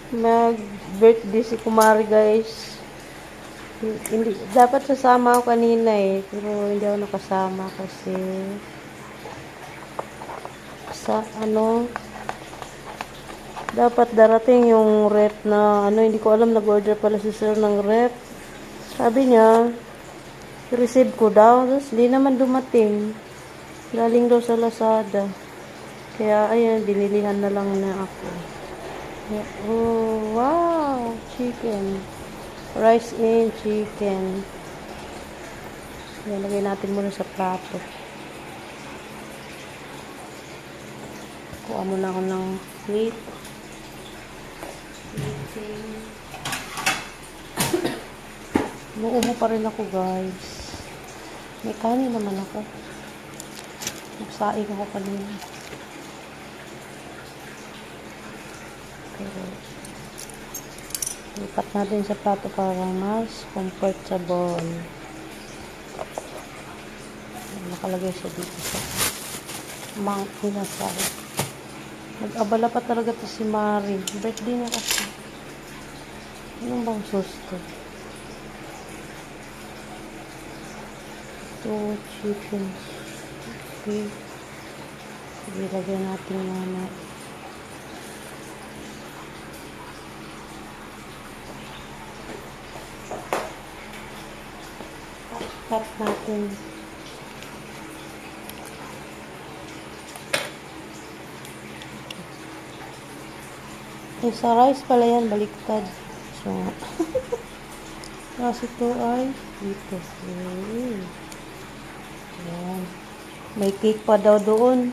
Mag-birthday si Kumari, guys. Hindi, dapat sasama ako kanina eh. Pero hindi ako nakasama kasi sa dapat darating yung rep na hindi ko alam, nag-order pala si sir ng rep. Sabi niya, receive ko daw. Tapos hindi naman dumating. Galing daw sa Lazada. Kaya ayan, binilihan na lang na ako. Oh, wow! Chicken. Rice and chicken. Lagay natin muna sa plato. Kuha muna ako ng sweet. Nuubo pa rin ako, guys. May kanin naman ako. Nagsaing ako kanina. Pero lipat natin sa plato para mas comfortable. Nakalagay siya dito sa pinasal. Nag-abala pa talaga to si Mari. Birthday na kasi. Anong bang susto? Ito, chicken. Okay. Sige, lagyan natin muna. Cut natin. Eh, sa rice pala yan, baliktad. So, kasi ito ay dito. Ayan. May cake pa daw doon.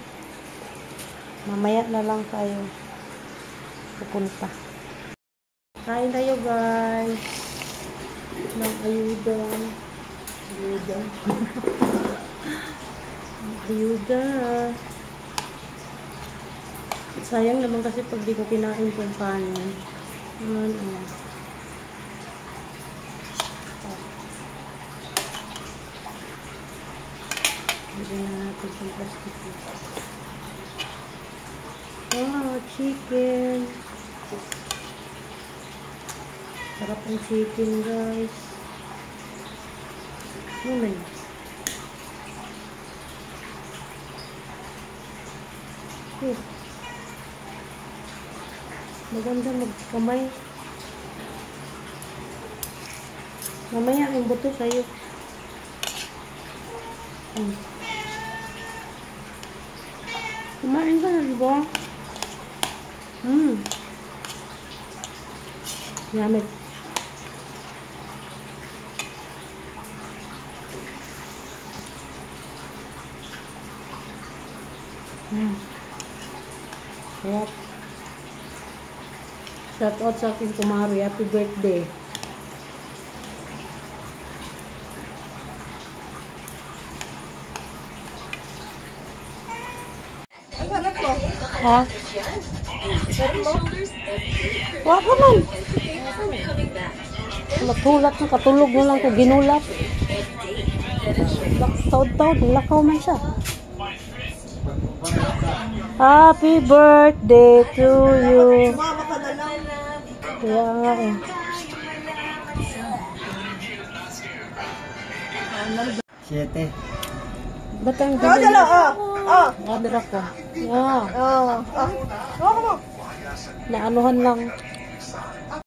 Mamaya na lang tayo pupunta. Kain tayo, guys. Ng ayuda. Ayuda. Sayang naman kasi pag di ko kinain kung kanin. Hindi na natin yung plastic. Wow, chicken. Sarap ang chicken, guys. Yun. Maganda magkamay. Mamaya ang buto sa'yo. Kumain ka na, diba? Yamit. Sarap. Shout out sa aking Kumari. Happy birthday. Ang harap ko. Ha? Wala ka man. Matulak na, katulog mo lang ko ginulat. Taod-taod, lakaw man siya. Happy birthday to you. Mama ka na lang. Kaya nga eh. Siyete. Ba't ang Ikaw na lang, Order ako. Yeah. Ako mo. Naanuhan lang.